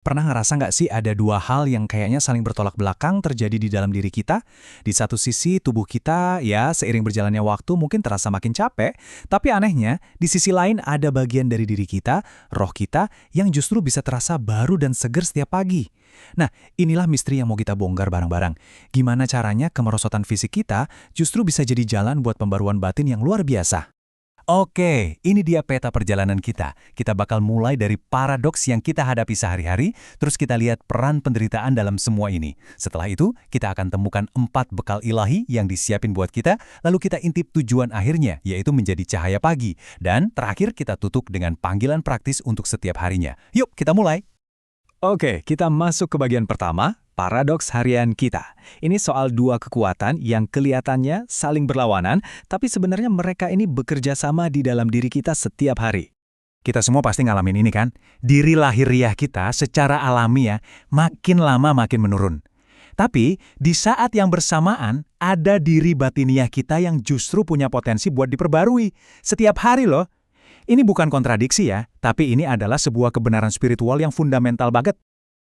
Pernah ngerasa nggak sih ada dua hal yang kayaknya saling bertolak belakang terjadi di dalam diri kita? Di satu sisi tubuh kita ya seiring berjalannya waktu mungkin terasa makin capek, tapi anehnya di sisi lain ada bagian dari diri kita, roh kita yang justru bisa terasa baru dan seger setiap pagi. Nah, inilah misteri yang mau kita bongkar bareng-bareng. Gimana caranya kemerosotan fisik kita justru bisa jadi jalan buat pembaruan batin yang luar biasa? Oke, ini dia peta perjalanan kita. Kita bakal mulai dari paradoks yang kita hadapi sehari-hari, terus kita lihat peran penderitaan dalam semua ini. Setelah itu, kita akan temukan 4 bekal ilahi yang disiapin buat kita, lalu kita intip tujuan akhirnya, yaitu menjadi cahaya pagi. Dan terakhir kita tutup dengan panggilan praktis untuk setiap harinya. Yuk, kita mulai! Oke, kita masuk ke bagian pertama, paradoks harian kita. Ini soal dua kekuatan yang kelihatannya saling berlawanan, tapi sebenarnya mereka ini bekerja sama di dalam diri kita setiap hari. Kita semua pasti ngalamin ini kan? Diri lahiriah kita secara alamiah makin lama makin menurun. Tapi di saat yang bersamaan, ada diri batiniah kita yang justru punya potensi buat diperbarui. Setiap hari loh. Ini bukan kontradiksi ya, tapi ini adalah sebuah kebenaran spiritual yang fundamental banget.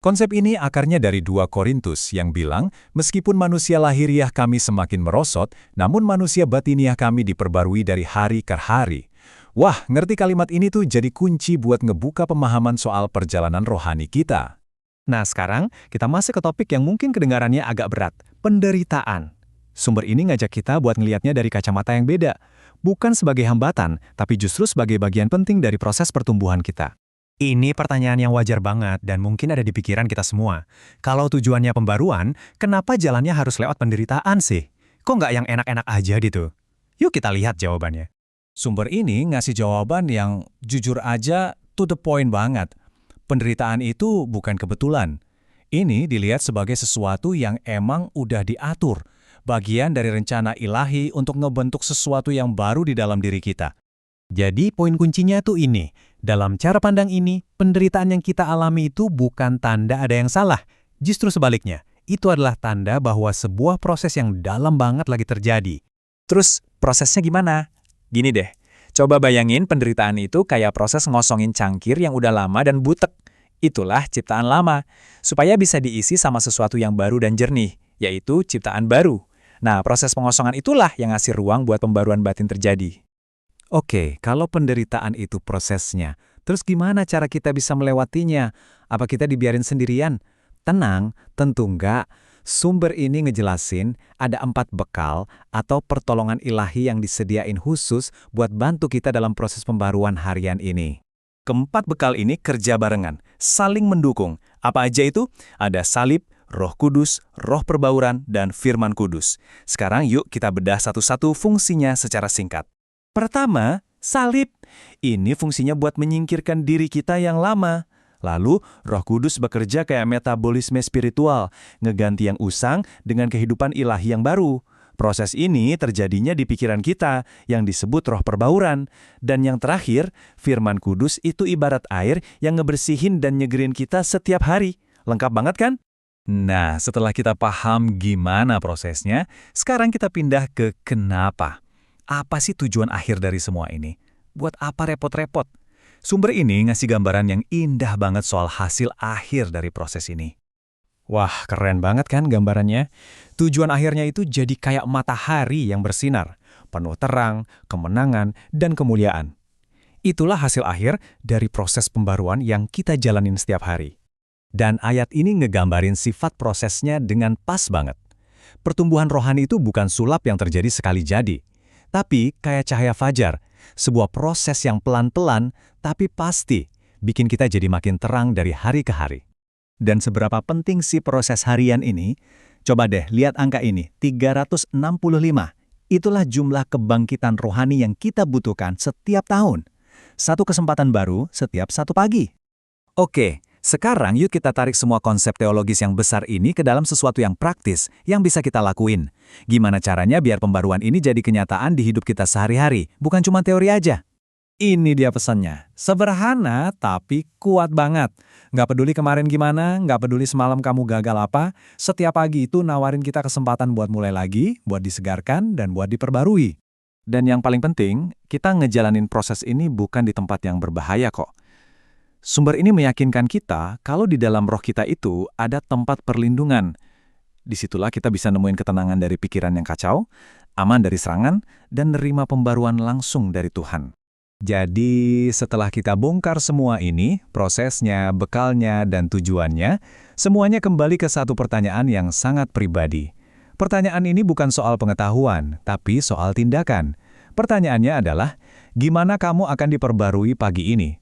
Konsep ini akarnya dari 2 Korintus yang bilang, meskipun manusia lahiriah kami semakin merosot, namun manusia batiniah kami diperbarui dari hari ke hari. Wah, ngerti kalimat ini tuh jadi kunci buat ngebuka pemahaman soal perjalanan rohani kita. Nah, sekarang kita masuk ke topik yang mungkin kedengarannya agak berat, penderitaan. Sumber ini ngajak kita buat ngelihatnya dari kacamata yang beda. Bukan sebagai hambatan, tapi justru sebagai bagian penting dari proses pertumbuhan kita. Ini pertanyaan yang wajar banget dan mungkin ada di pikiran kita semua. Kalau tujuannya pembaruan, kenapa jalannya harus lewat penderitaan sih? Kok nggak yang enak-enak aja gitu? Yuk kita lihat jawabannya. Sumber ini ngasih jawaban yang jujur aja to the point banget. Penderitaan itu bukan kebetulan. Ini dilihat sebagai sesuatu yang emang udah diatur. Bagian dari rencana ilahi untuk ngebentuk sesuatu yang baru di dalam diri kita. Jadi poin kuncinya tuh ini, dalam cara pandang ini, penderitaan yang kita alami itu bukan tanda ada yang salah. Justru sebaliknya, itu adalah tanda bahwa sebuah proses yang dalam banget lagi terjadi. Terus prosesnya gimana? Gini deh, coba bayangin penderitaan itu kayak proses ngosongin cangkir yang udah lama dan butek. Itulah ciptaan lama, supaya bisa diisi sama sesuatu yang baru dan jernih, yaitu ciptaan baru. Nah, proses pengosongan itulah yang ngasih ruang buat pembaruan batin terjadi. Oke, kalau penderitaan itu prosesnya, terus gimana cara kita bisa melewatinya? Apa kita dibiarin sendirian? Tenang, tentu enggak. Sumber ini ngejelasin ada 4 bekal atau pertolongan ilahi yang disediain khusus buat bantu kita dalam proses pembaruan harian ini. Keempat bekal ini kerja barengan, saling mendukung. Apa aja itu? Ada salib, Roh Kudus, Roh Perbauran, dan Firman Kudus. Sekarang yuk kita bedah satu-satu fungsinya secara singkat. Pertama, salib. Ini fungsinya buat menyingkirkan diri kita yang lama. Lalu, Roh Kudus bekerja kayak metabolisme spiritual, ngeganti yang usang dengan kehidupan ilahi yang baru. Proses ini terjadinya di pikiran kita, yang disebut roh perbauran. Dan yang terakhir, Firman Kudus itu ibarat air yang ngebersihin dan nyegerin kita setiap hari. Lengkap banget kan? Nah, setelah kita paham gimana prosesnya, sekarang kita pindah ke kenapa. Apa sih tujuan akhir dari semua ini? Buat apa repot-repot? Sumber ini ngasih gambaran yang indah banget soal hasil akhir dari proses ini. Wah, keren banget kan gambarannya? Tujuan akhirnya itu jadi kayak matahari yang bersinar, penuh terang, kemenangan, dan kemuliaan. Itulah hasil akhir dari proses pembaruan yang kita jalanin setiap hari. Dan ayat ini ngegambarin sifat prosesnya dengan pas banget. Pertumbuhan rohani itu bukan sulap yang terjadi sekali jadi, tapi kayak cahaya fajar, sebuah proses yang pelan-pelan tapi pasti bikin kita jadi makin terang dari hari ke hari. Dan seberapa penting sih proses harian ini? Coba deh lihat angka ini, 365. Itulah jumlah kebangkitan rohani yang kita butuhkan setiap tahun. Satu kesempatan baru setiap satu pagi. Oke. Sekarang yuk kita tarik semua konsep teologis yang besar ini ke dalam sesuatu yang praktis, yang bisa kita lakuin. Gimana caranya biar pembaruan ini jadi kenyataan di hidup kita sehari-hari, bukan cuma teori aja. Ini dia pesannya. Sederhana tapi kuat banget. Nggak peduli kemarin gimana, nggak peduli semalam kamu gagal apa, setiap pagi itu nawarin kita kesempatan buat mulai lagi, buat disegarkan, dan buat diperbarui. Dan yang paling penting, kita ngejalanin proses ini bukan di tempat yang berbahaya kok. Sumber ini meyakinkan kita kalau di dalam roh kita itu ada tempat perlindungan. Disitulah kita bisa nemuin ketenangan dari pikiran yang kacau, aman dari serangan, dan nerima pembaruan langsung dari Tuhan. Jadi, setelah kita bongkar semua ini, prosesnya, bekalnya, dan tujuannya, semuanya kembali ke satu pertanyaan yang sangat pribadi. Pertanyaan ini bukan soal pengetahuan, tapi soal tindakan. Pertanyaannya adalah, gimana kamu akan diperbarui pagi ini?